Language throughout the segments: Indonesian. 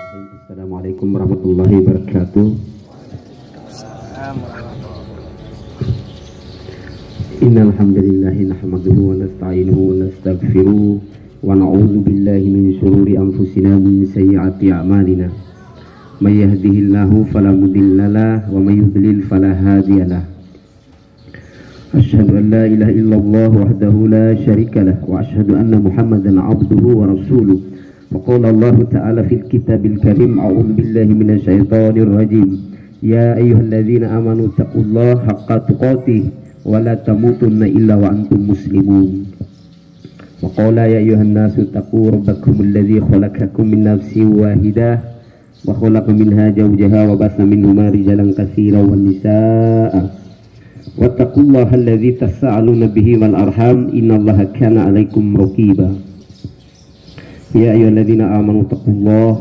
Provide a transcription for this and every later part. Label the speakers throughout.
Speaker 1: Bismillahirrahmanirrahim. Assalamualaikum warahmatullahi wabarakatuh. Innal hamdalillahi nahmaduhu wa nasta'inuhu wa nastaghfiruh wa na'udzu billahi min shururi anfusina min sayyiati a'malina. May yahdihillahu fala mudilla lahu wa may yudlil fala hadiya lahu. Asyhadu an la ilaha illallah wahdahu la syarika lahu wa asyhadu anna Muhammadan 'abduhu wa rasuluh. Faqala Allah Ta'ala fil kitabil karim, a'udzu billahi minasy syaithanir rajim. Ya ayyuhalladzina amanu taqullaha haqqa tuqatih wa la tamutunna illa wa antum muslimun. Wa qala ya ayyuhan nasu taqu rabbakumul ladzi khalaqakum min nafsin wahidah wa khalaqa minha zawjaha wa basa minhuma rijalan katsiran wan nisaa. Wattaqullaha alladzi tasaaluna bihi wal arham innallaha kana 'alaikum raqiba. Ya ayyuhalladzina amanu taqullaha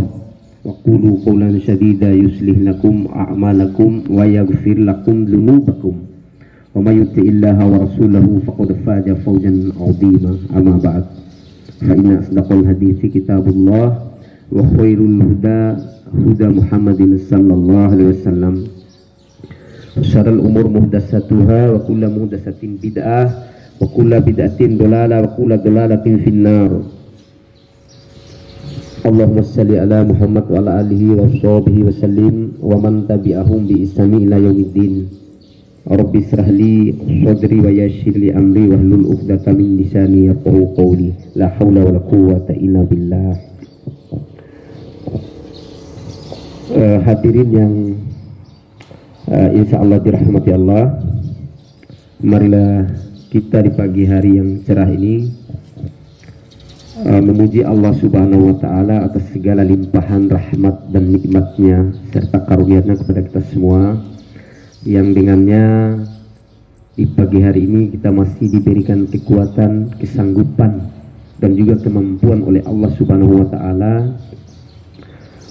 Speaker 1: wa qulu qawlan sadida yuslih lakum a'malakum wa yaghfir lakum dzunubakum wa may yuti'illaha wa rasulahu faqad faza fawzan 'azima. Amma ba'd, fa inna asdaqal hadithi kitabullah wa khairul huda huda Muhammadin sallallahu alaihi wasallam. Syarrul umur muhdatsatuha wa kullu muhdatsatin bid'ah wa kullu bid'atin dhalalah wa kullu dhalalatin finnar. Allahumma salli ala Muhammad wa ala alihi wa sahbihi wa sallim wa man tabi'ahum bi ihsani ila yaumiddin. Rabbi israh li sadri wa yassir li amri wahlul 'uqdatam min lisani yafqahu qawli. La haula wala quwwata illa billah. Hadirin yang insyaallah dirahmati Allah, marilah kita di pagi hari yang cerah ini memuji Allah Subhanahu wa Ta'ala atas segala limpahan rahmat dan nikmatnya serta karunia-Nya kepada kita semua, yang dengannya di pagi hari ini kita masih diberikan kekuatan, kesanggupan dan juga kemampuan oleh Allah Subhanahu wa Ta'ala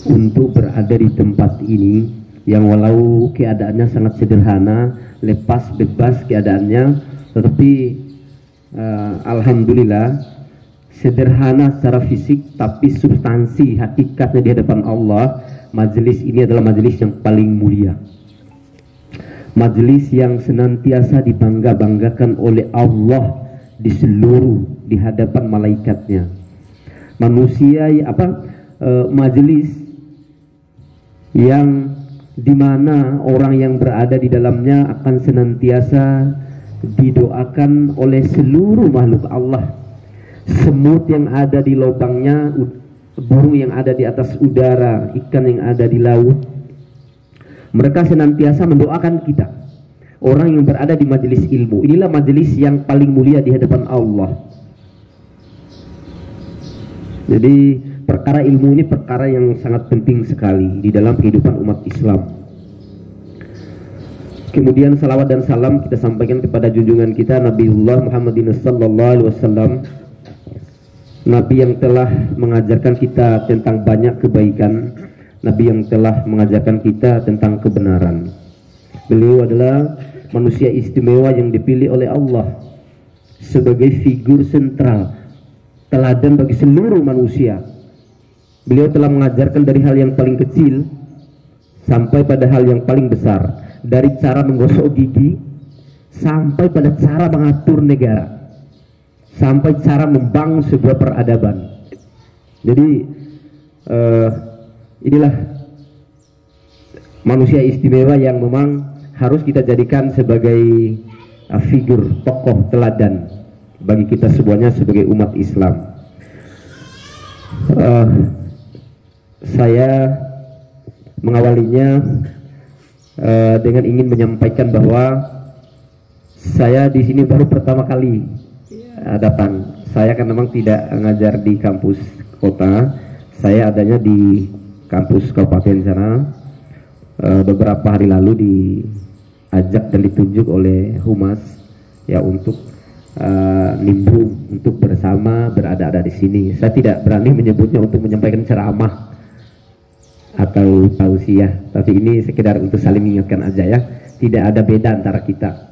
Speaker 1: untuk berada di tempat ini yang walau keadaannya sangat sederhana, lepas bebas keadaannya, tetapi alhamdulillah sederhana secara fisik tapi substansi hakikatnya di hadapan Allah. Majelis ini adalah majelis yang paling mulia, majelis yang senantiasa dibangga-banggakan oleh Allah di seluruh di hadapan malaikatnya. Manusia majelis yang dimana orang yang berada di dalamnya akan senantiasa didoakan oleh seluruh makhluk Allah. Semut yang ada di lubangnya, burung yang ada di atas udara, ikan yang ada di laut, mereka senantiasa mendoakan kita, orang yang berada di majelis ilmu. Inilah majelis yang paling mulia di hadapan Allah. Jadi perkara ilmu ini perkara yang sangat penting sekali di dalam kehidupan umat Islam. Kemudian salawat dan salam kita sampaikan kepada junjungan kita Nabiullah Muhammadin sallallahu alaihi wasallam, Nabi yang telah mengajarkan kita tentang banyak kebaikan, Nabi yang telah mengajarkan kita tentang kebenaran. Beliau adalah manusia istimewa yang dipilih oleh Allah sebagai figur sentral, teladan bagi seluruh manusia. Beliau telah mengajarkan dari hal yang paling kecil sampai pada hal yang paling besar, dari cara menggosok gigi sampai pada cara mengatur negara, sampai cara membangun sebuah peradaban. Jadi inilah manusia istimewa yang memang harus kita jadikan sebagai figur tokoh teladan bagi kita semuanya sebagai umat Islam. Saya mengawalinya dengan ingin menyampaikan bahwa saya di sini baru pertama kali datang. Saya kan memang tidak ngajar di kampus kota, saya adanya di kampus kabupaten sana. Beberapa hari lalu diajak dan ditunjuk oleh Humas ya untuk nimbrung, untuk bersama berada di sini. Saya tidak berani menyebutnya untuk menyampaikan ceramah atau tausiah, tapi ini sekedar untuk saling mengingatkan aja ya. Tidak ada beda antara kita.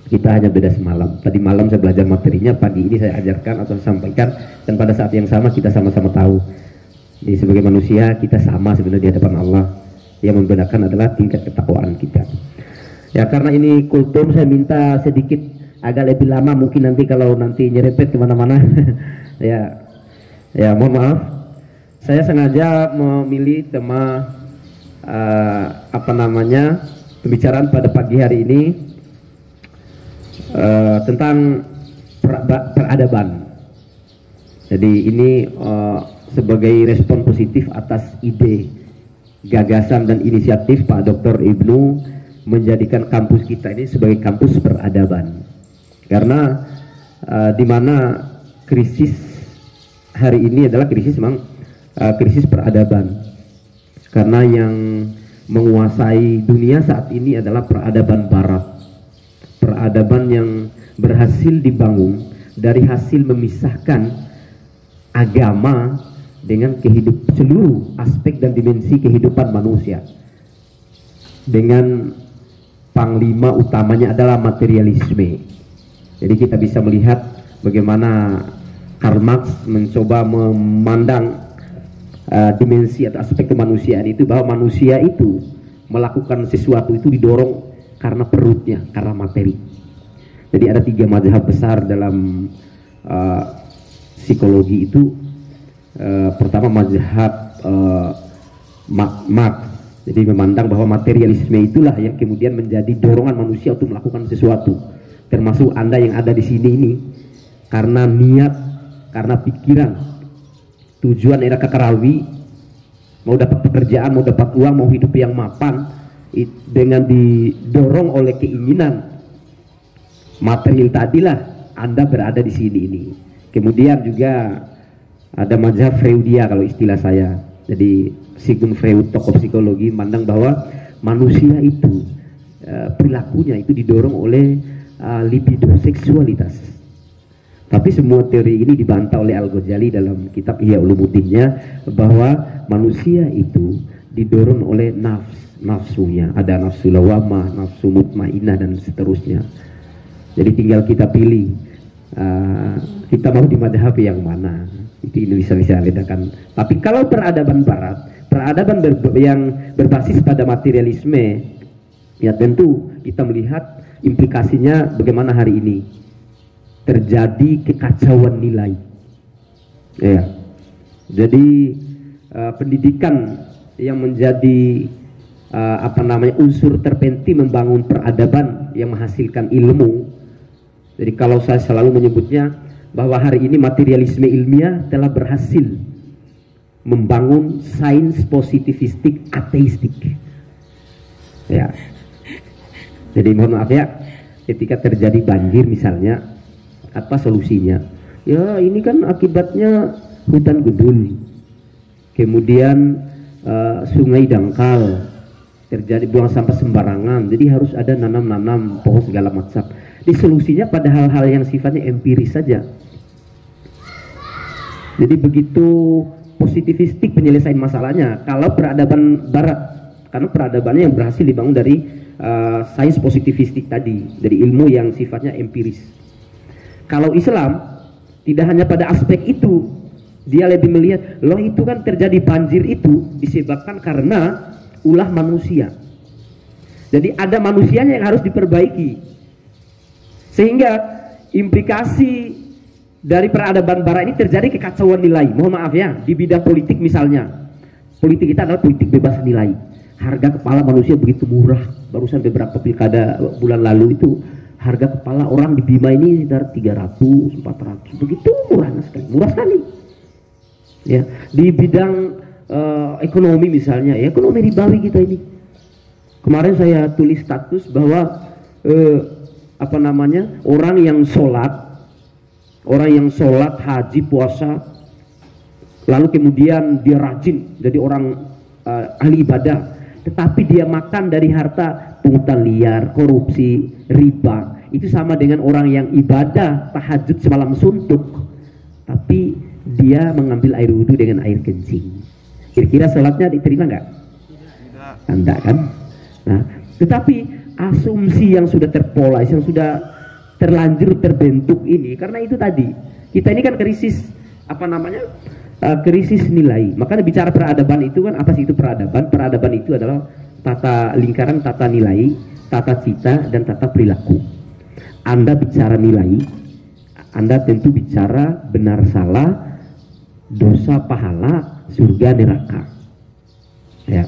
Speaker 1: Kita hanya beda semalam. Tadi malam saya belajar materinya, pagi ini saya ajarkan atau sampaikan, dan pada saat yang sama kita sama-sama tahu Jadi sebagai manusia kita sama sebenarnya di hadapan Allah. Yang membedakan adalah tingkat ketakwaan kita. Ya, karena ini kultum saya minta sedikit agak lebih lama, mungkin nanti kalau nanti nyerempet kemana-mana. ya mohon maaf. Saya sengaja memilih tema pembicaraan pada pagi hari ini tentang peradaban. Jadi ini sebagai respon positif atas ide, gagasan dan inisiatif Pak Dr. Ibnu menjadikan kampus kita ini sebagai kampus peradaban. Karena di mana krisis hari ini adalah krisis memang krisis peradaban. Karena yang menguasai dunia saat ini adalah peradaban barat. Peradaban yang berhasil dibangun dari hasil memisahkan agama dengan seluruh aspek dan dimensi kehidupan manusia, dengan panglima utamanya adalah materialisme. Jadi kita bisa melihat bagaimana Karl Marx mencoba memandang dimensi atau aspek kemanusiaan itu, bahwa manusia itu melakukan sesuatu itu didorong karena perutnya, karena materi. Jadi ada 3 mazhab besar dalam psikologi itu. Pertama mazhab Marx, jadi memandang bahwa materialisme itulah yang kemudian menjadi dorongan manusia untuk melakukan sesuatu, termasuk Anda yang ada di sini ini, karena niat, karena pikiran, tujuan era kekerawi, mau dapat pekerjaan, mau dapat uang, mau hidup yang mapan, dengan didorong oleh keinginan material tadilah Anda berada di sini ini. Kemudian juga ada mazhab Freudia kalau istilah saya. Jadi Sigmund Freud, tokoh psikologi, memandang bahwa manusia itu perilakunya itu didorong oleh libido, seksualitas. Tapi semua teori ini dibantah oleh Al-Ghazali dalam kitab Ihya Ulumuddinnya, bahwa manusia itu didorong oleh nafsunya. Ada nafsu lawamah, nafsu mutmainah dan seterusnya. Jadi tinggal kita pilih kita mau di madhab yang mana. Itu bisa bedakan. Tapi kalau peradaban barat, peradaban yang berbasis pada materialisme, ya tentu kita melihat implikasinya bagaimana hari ini terjadi kekacauan nilai. Ya. Jadi pendidikan yang menjadi unsur terpenting membangun peradaban yang menghasilkan ilmu. Jadi kalau saya selalu menyebutnya bahwa hari ini materialisme ilmiah telah berhasil membangun sains positivistik ateistik. Ya. Jadi mohon maaf ya, ketika terjadi banjir misalnya, apa solusinya? Ya ini kan akibatnya hutan gundul, kemudian sungai dangkal, terjadi buang sampah sembarangan, jadi harus ada nanam-nanam pohon segala macam. Di solusinya pada hal-hal yang sifatnya empiris saja. Jadi begitu positivistik penyelesaian masalahnya. Kalau peradaban barat, karena peradabannya yang berhasil dibangun dari sains positivistik tadi, dari ilmu yang sifatnya empiris. Kalau Islam tidak hanya pada aspek itu, dia lebih melihat, loh itu kan terjadi banjir itu disebabkan karena ulah manusia. Jadi ada manusianya yang harus diperbaiki. Sehingga implikasi dari peradaban barat ini terjadi kekacauan nilai. Mohon maaf ya, di bidang politik misalnya. Politik kita adalah politik bebas nilai. Harga kepala manusia begitu murah. Barusan beberapa pilkada bulan lalu itu, harga kepala orang di Bima ini sekitar 300, 400. Begitu murah sekali. Murah sekali. Ya, di bidang ekonomi misalnya, ya, ekonomi ribawi kita ini. Kemarin saya tulis status bahwa orang yang sholat, haji, puasa, lalu kemudian dia rajin jadi orang ahli ibadah, tetapi dia makan dari harta pungutan liar, korupsi, riba, itu sama dengan orang yang ibadah tahajud semalam suntuk, tapi dia mengambil air wudhu dengan air kencing. Kira-kira sholatnya diterima nggak? Tidak kan? Nah, tetapi asumsi yang sudah terpola, yang sudah terlanjur terbentuk ini, karena itu tadi kita ini kan krisis krisis nilai. Makanya bicara peradaban itu kan, apa sih itu peradaban? Peradaban itu adalah tata lingkaran, tata nilai, tata cita, dan tata perilaku. Anda bicara nilai, Anda tentu bicara benar salah, dosa pahala, surga neraka. Ya,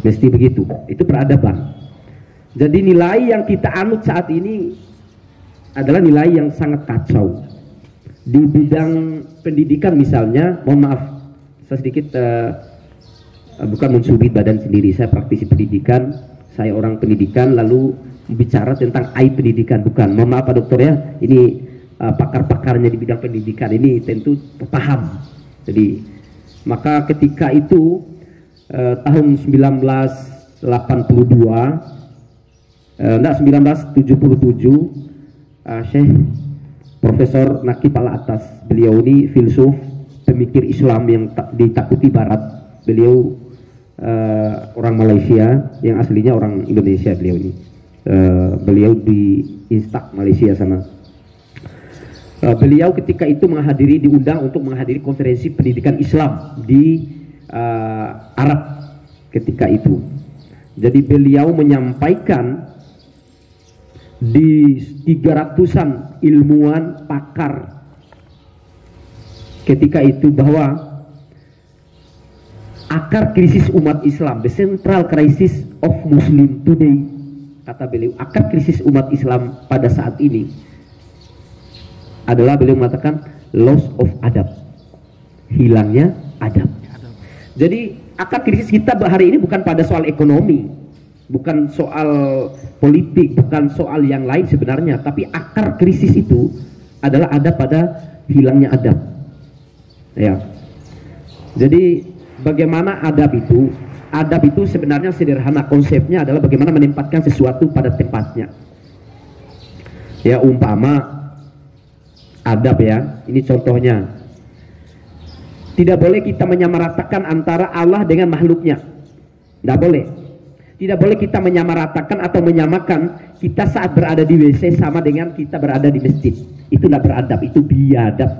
Speaker 1: mesti begitu. Itu peradaban. Jadi nilai yang kita anut saat ini adalah nilai yang sangat kacau. Di bidang pendidikan misalnya, mohon maaf, saya sedikit bukan mensubit badan sendiri, saya praktisi pendidikan, saya orang pendidikan, lalu bicara tentang aib pendidikan, bukan. Mohon maaf Pak Dokter ya, ini pakar-pakarnya di bidang pendidikan ini tentu paham. Jadi maka ketika itu tahun 1982, 1977, Syekh Profesor Naqib Al-Atas, beliau ini filsuf, pemikir Islam yang ditakuti Barat. Beliau orang Malaysia, yang aslinya orang Indonesia beliau ini. Beliau di Instak Malaysia sana. Beliau ketika itu diundang untuk menghadiri konferensi pendidikan Islam di Arab ketika itu. Jadi beliau menyampaikan di 300-an ilmuwan pakar ketika itu bahwa akar krisis umat Islam, the central crisis of Muslim today, kata beliau, akar krisis umat Islam pada saat ini adalah, beliau mengatakan, loss of adab, hilangnya adab. Jadi akar krisis kita hari ini bukan pada soal ekonomi, bukan soal politik, bukan soal yang lain sebenarnya, tapi akar krisis itu adalah ada pada hilangnya adab. Ya. Jadi bagaimana adab itu? Adab itu sebenarnya sederhana, konsepnya adalah bagaimana menempatkan sesuatu pada tempatnya. Ya, umpama adab ya, ini contohnya. Tidak boleh kita menyamaratakan antara Allah dengan makhluknya. Tidak boleh. Tidak boleh kita menyamaratakan atau menyamakan kita saat berada di WC sama dengan kita berada di masjid. Itu tidak beradab, itu biadab,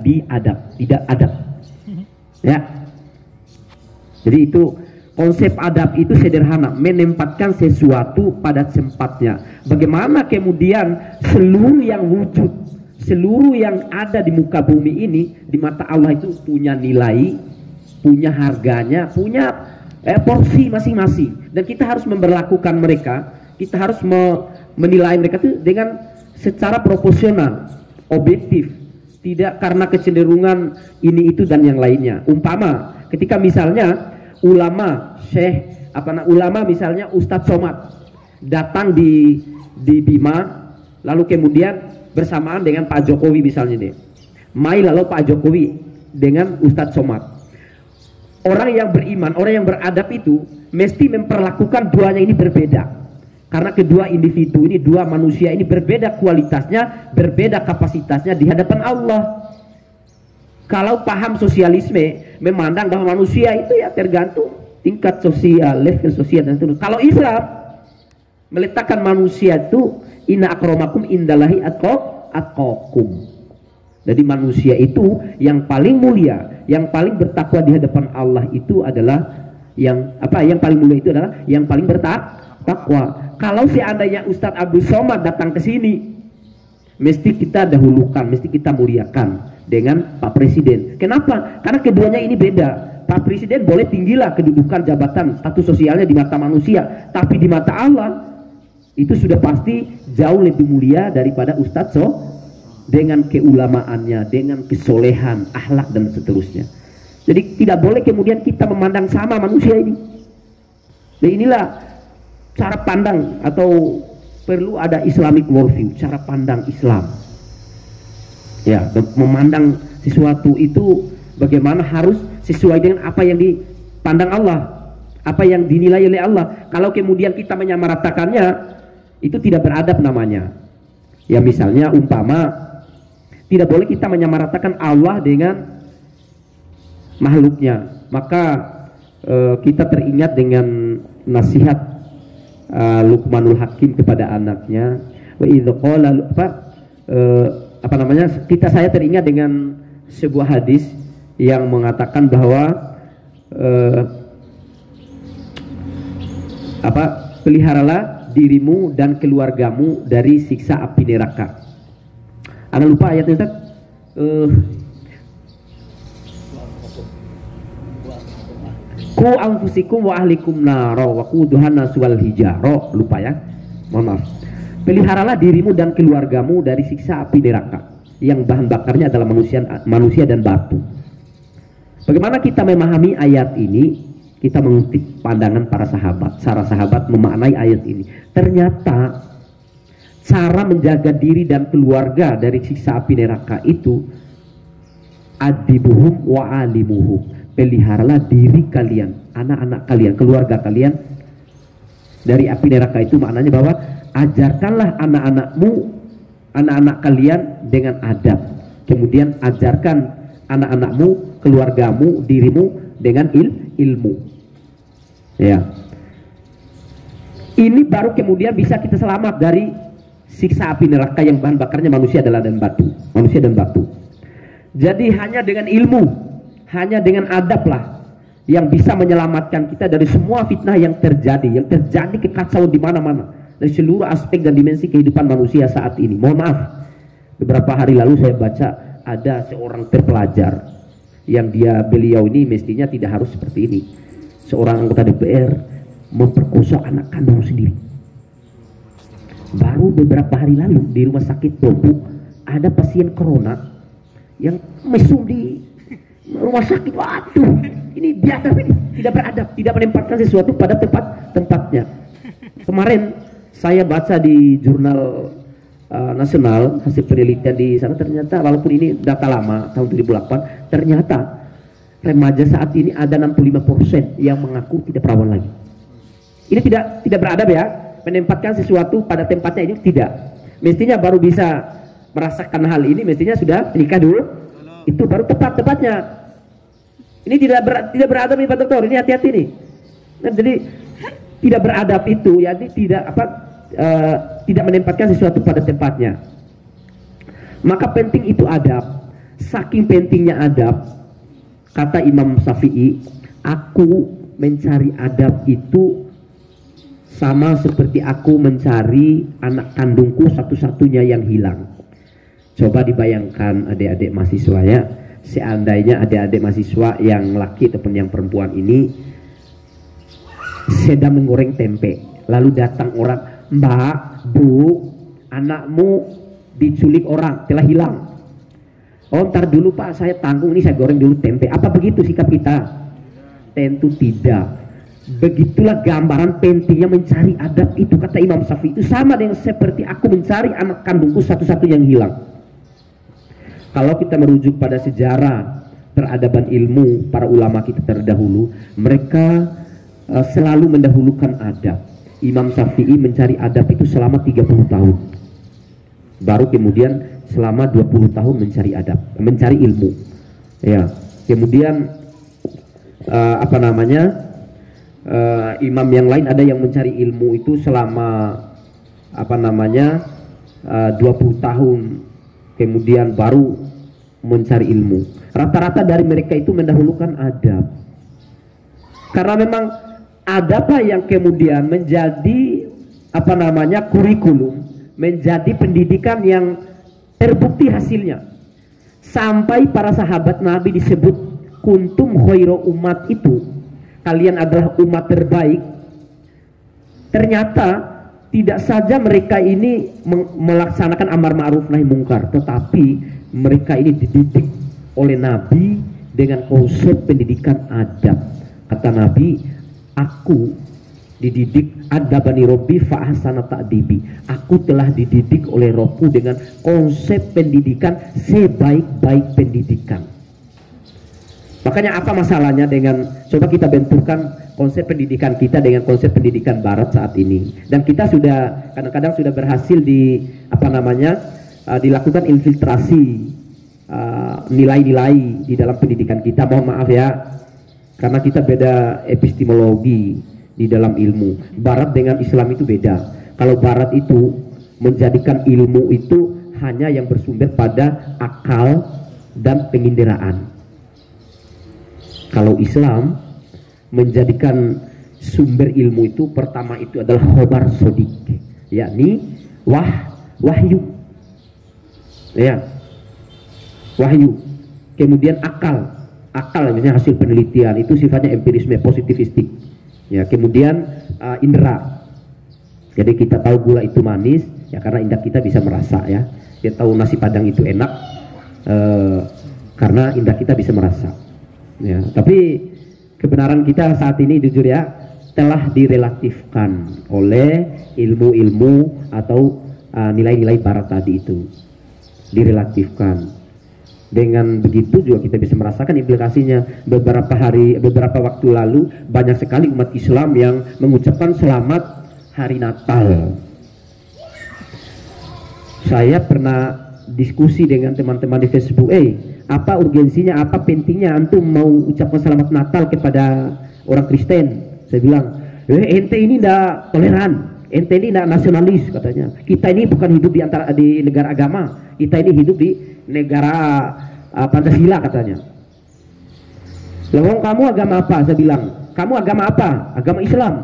Speaker 1: tidak adab. Ya. Jadi itu konsep adab itu sederhana, menempatkan sesuatu pada tempatnya. Bagaimana kemudian seluruh yang wujud, seluruh yang ada di muka bumi ini di mata Allah itu punya nilai, punya harganya, punya porsi masing-masing, dan kita harus memberlakukan mereka, kita harus menilai mereka itu dengan secara proporsional, objektif, tidak karena kecenderungan ini itu dan yang lainnya. Umpama ketika misalnya ulama, ulama misalnya Ustadz Somad datang di Bima, lalu kemudian bersamaan dengan Pak Jokowi misalnya deh, lalu Pak Jokowi dengan Ustadz Somad. Orang yang beriman, orang yang beradab itu mesti memperlakukan duanya ini berbeda, karena kedua individu ini, dua manusia ini berbeda kualitasnya, berbeda kapasitasnya di hadapan Allah. Kalau paham sosialisme memandang bahwa manusia itu ya tergantung tingkat sosial, level sosial dan seterusnya. Kalau Islam meletakkan manusia itu inna akramakum indallahi atqakum. Jadi manusia itu yang paling mulia, yang paling bertakwa di hadapan Allah itu adalah yang paling mulia itu adalah yang paling bertakwa. Kalau seandainya Ustadz Abdul Somad datang ke sini, mesti kita dahulukan, mesti kita muliakan dengan Pak Presiden. Kenapa? Karena keduanya ini beda. Pak Presiden boleh tinggilah kedudukan jabatan, status sosialnya di mata manusia, tapi di mata Allah itu sudah pasti jauh lebih mulia daripada Ustadz dengan keulamaannya, dengan kesolehan, akhlak dan seterusnya. Jadi tidak boleh kemudian kita memandang sama manusia ini. Dan inilah cara pandang, atau perlu ada Islamic worldview, cara pandang Islam. Ya, memandang sesuatu itu bagaimana harus sesuai dengan apa yang dipandang Allah, apa yang dinilai oleh Allah. Kalau kemudian kita menyamaratakannya, itu tidak beradab namanya. Ya, misalnya umpama tidak boleh kita menyamaratakan Allah dengan makhluknya. Maka kita teringat dengan nasihat Luqmanul Hakim kepada anaknya. Wa idz qala saya teringat dengan sebuah hadis yang mengatakan bahwa peliharalah dirimu dan keluargamu dari siksa api neraka. Anda lupa ayatnya, Ustaz? Ku anfusikum wa ahlikum naro wa quduhan nas wal hijaro. Lupa ya, mohon maaf. Peliharalah dirimu dan keluargamu dari siksa api neraka yang bahan bakarnya adalah manusia dan batu. Bagaimana kita memahami ayat ini? Kita mengutip pandangan para sahabat memaknai ayat ini. Ternyata cara menjaga diri dan keluarga dari siksa api neraka itu adibuhum wa alimuhum. Peliharalah diri kalian, anak-anak kalian, keluarga kalian dari api neraka. Itu maknanya bahwa ajarkanlah anak-anak kalian dengan adab. Kemudian ajarkan anak-anakmu, keluargamu, dirimu dengan ilmu. Ya. Ini baru kemudian bisa kita selamat dari siksa api neraka yang bahan bakarnya manusia dan batu. Jadi hanya dengan ilmu, hanya dengan adab lah yang bisa menyelamatkan kita dari semua fitnah yang terjadi kekacauan di mana-mana dari seluruh aspek dan dimensi kehidupan manusia saat ini. Mohon maaf, beberapa hari lalu saya baca ada seorang terpelajar yang beliau ini mestinya tidak harus seperti ini. Seorang anggota DPR memperkosa anak kandung sendiri. Baru beberapa hari lalu di rumah sakit Tobu ada pasien corona yang mesum di rumah sakit. Waduh, ini biadab, ini tidak beradab, tidak menempatkan sesuatu pada tempatnya. Kemarin saya baca di jurnal nasional hasil penelitian di sana, ternyata walaupun ini data lama tahun 2008, ternyata remaja saat ini ada 65% yang mengaku tidak perawan lagi. Ini tidak beradab ya, menempatkan sesuatu pada tempatnya, ini tidak. Mestinya baru bisa merasakan hal ini, mestinya sudah menikah dulu. Itu baru tepatnya. Ini tidak beradab nih Pak Dokter, ini hati-hati nih. Nah, jadi tidak beradab itu ya, tidak menempatkan sesuatu pada tempatnya. Maka penting itu adab. Saking pentingnya adab, kata Imam Syafi'i, aku mencari adab itu sama seperti aku mencari anak kandungku satu-satunya yang hilang. Coba dibayangkan adik-adik mahasiswa ya, seandainya adik-adik mahasiswa yang laki ataupun yang perempuan ini sedang menggoreng tempe, lalu datang orang, Mbak, Bu, anakmu diculik orang, telah hilang. Oh, ntar dulu Pak, saya tanggung, ini saya goreng dulu tempe. Apa begitu sikap kita? Tentu tidak. Begitulah gambaran pentingnya mencari adab itu, kata Imam Syafi'i. Itu sama dengan seperti aku mencari anak kandungku satu-satu yang hilang. Kalau kita merujuk pada sejarah peradaban ilmu para ulama kita terdahulu, mereka selalu mendahulukan adab. Imam Syafi'i mencari adab itu selama 30 tahun. Baru kemudian selama 20 tahun mencari adab, mencari ilmu. Ya, kemudian imam yang lain ada yang mencari ilmu itu selama 20 tahun, kemudian baru mencari ilmu. Rata-rata dari mereka itu mendahulukan adab. Karena memang adablah yang kemudian menjadi kurikulum, menjadi pendidikan yang terbukti hasilnya. Sampai para sahabat Nabi disebut kuntum khairu umat, itu kalian adalah umat terbaik. Ternyata tidak saja mereka ini melaksanakan amar ma'ruf nahi mungkar, tetapi mereka ini dididik oleh Nabi dengan konsep pendidikan adab. Kata Nabi, aku dididik adabani robbi fa ahsana ta'dibi. Aku telah dididik oleh Robku dengan konsep pendidikan sebaik-baik pendidikan. Makanya apa masalahnya dengan, coba kita benturkan konsep pendidikan kita dengan konsep pendidikan barat saat ini. Dan kita sudah kadang-kadang sudah berhasil dilakukan infiltrasi nilai-nilai di dalam pendidikan kita. Mohon maaf ya, karena kita beda epistemologi di dalam ilmu. Barat dengan Islam itu beda. Kalau barat itu menjadikan ilmu itu hanya yang bersumber pada akal,
Speaker 2: dan penginderaan. Kalau Islam menjadikan sumber ilmu itu pertama itu adalah khobar sodik, yakni wahyu, ya, wahyu. Kemudian akal misalnya hasil penelitian itu sifatnya empirisme positivistik, ya. Kemudian indera, jadi kita tahu gula itu manis ya karena indera kita bisa merasa, ya. Kita tahu nasi padang itu enak karena indera kita bisa merasa, ya. Tapi kebenaran kita saat ini jujur ya telah direlatifkan oleh ilmu-ilmu atau nilai-nilai barat tadi itu direlatifkan. Dengan begitu juga kita bisa merasakan implikasinya. Beberapa waktu lalu banyak sekali umat Islam yang mengucapkan selamat hari Natal. Saya pernah diskusi dengan teman-teman di Facebook, apa urgensinya, apa pentingnya antum mau ucapkan selamat Natal kepada orang Kristen? Saya bilang, ente ini tidak toleran, ente ini tidak nasionalis katanya. Kita ini bukan hidup di negara agama, kita ini hidup di negara Pancasila katanya. Lalu kamu agama apa? Saya bilang, kamu agama apa? Agama Islam.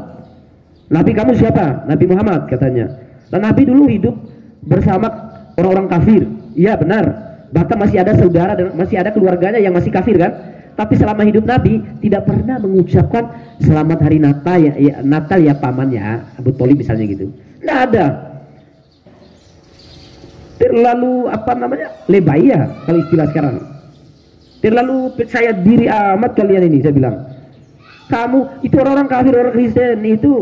Speaker 2: Nabi kamu siapa? Nabi Muhammad katanya. Dan Nabi dulu hidup bersama orang-orang kafir. Iya benar. Bahkan masih ada saudara dan masih ada keluarganya yang masih kafir kan. Tapi selama hidup Nabi tidak pernah mengucapkan selamat hari Natal ya Natal ya pamannya Abu Thalib misalnya gitu. Tidak ada. Terlalu lebay ya kalau istilah sekarang. Terlalu percaya diri amat kalian ini, saya bilang. Kamu itu orang-orang kafir, orang Kristen itu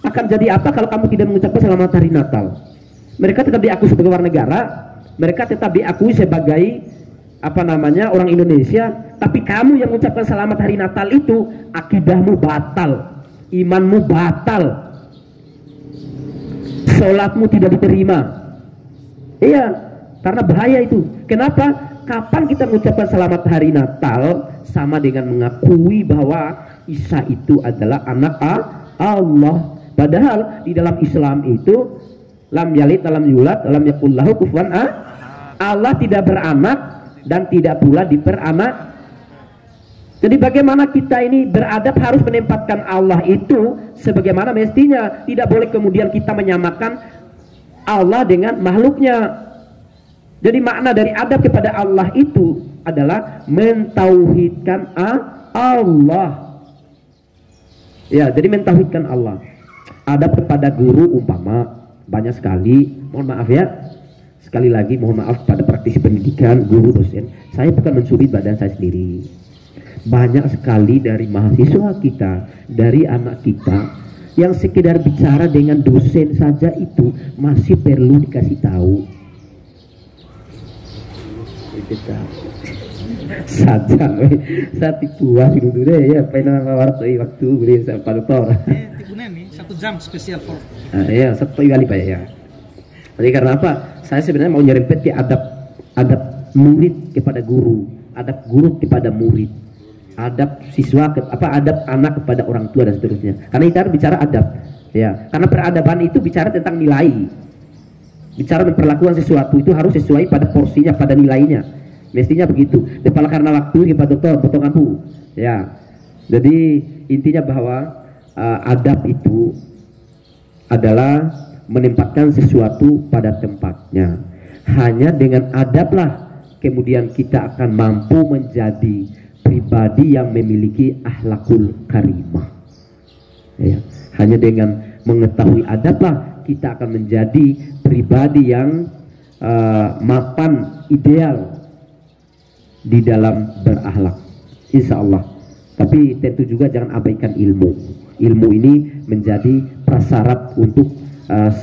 Speaker 2: akan jadi apa kalau kamu tidak mengucapkan selamat hari Natal? Mereka tetap diakui sebagai warga negara, mereka tetap diakui sebagai orang Indonesia, tapi kamu yang mengucapkan selamat hari Natal itu akidahmu batal, imanmu batal, sholatmu tidak diterima. Iya, karena bahaya itu. Kenapa? Kapan kita mengucapkan selamat hari Natal sama dengan mengakui bahwa Isa itu adalah anak Allah. Padahal di dalam Islam itu lam yalid, lam yulad, lam yakul lahu kufuwan ahad. Allah tidak beranak dan tidak pula diperanak. Jadi bagaimana kita ini beradab harus menempatkan Allah itu sebagaimana mestinya. Tidak boleh kemudian kita menyamakan Allah dengan makhluknya. Jadi makna dari adab kepada Allah itu adalah mentauhidkan Allah. Ya, jadi mentauhidkan Allah. Adab kepada guru umpama banyak sekali. Mohon maaf ya. Sekali lagi mohon maaf pada praktisi pendidikan, guru, dosen. Saya bukan mencubit badan saya sendiri. Banyak sekali dari mahasiswa kita, dari anak kita yang sekedar bicara dengan dosen saja itu masih perlu dikasih tahu. Saja, saya tipuan gitu deh ya. Pengen waktu beli Pak Dokter.
Speaker 3: Tipunya nih 1 jam spesial for.
Speaker 2: Ya 1 kali Pak ya. Jadi karena apa? Saya sebenarnya mau nyerempet ke adab murid kepada guru, adab guru kepada murid. Adab siswa adab anak kepada orang tua dan seterusnya. Karena kita harus bicara adab, ya. Karena peradaban itu bicara tentang nilai. Bicara memperlakukan sesuatu itu harus sesuai pada porsinya, pada nilainya. Mestinya begitu. Dan karena waktu Pak Dokter potong ampu, ya. Jadi intinya bahwa adab itu adalah menempatkan sesuatu pada tempatnya. Hanya dengan adablah kemudian kita akan mampu menjadi pribadi yang memiliki akhlakul karimah. Ya, hanya dengan mengetahui adablah kita akan menjadi pribadi yang mapan ideal di dalam berakhlak, insya Allah. Tapi tentu juga jangan abaikan ilmu. Ilmu ini menjadi prasyarat untuk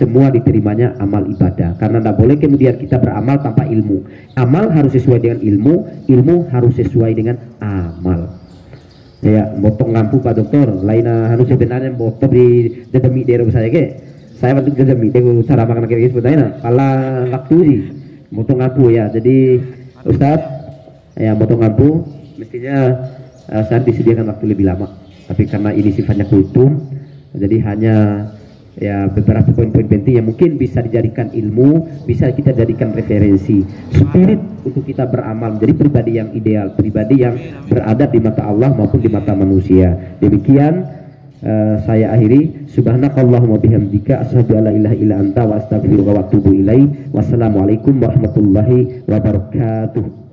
Speaker 2: semua diterimanya amal ibadah. Karena tidak boleh kemudian kita beramal tanpa ilmu. Amal harus sesuai dengan ilmu, ilmu harus sesuai dengan amal. Ya, motong lampu Pak Dokter, lain harus sebenarnya botol di dedemi daerah saya ke. Saya waktu dedemi, tengok cara makan kayak sebetulnya. Pala waktu sih, motong lampu ya. Jadi Ustaz, ya motong lampu, mestinya saya disediakan waktu lebih lama. Tapi karena ini sifatnya kultum, jadi hanya ya beberapa poin-poin penting yang mungkin bisa dijadikan ilmu, bisa kita jadikan referensi, spirit untuk kita beramal menjadi pribadi yang ideal, pribadi yang beradab di mata Allah maupun di mata manusia. Demikian saya akhiri. Subhanakallahumma bihamdika asyhadu an la ilaha illa anta wa astaghfiruka wa atubu ilaik. Wassalamualaikum warahmatullahi wabarakatuh.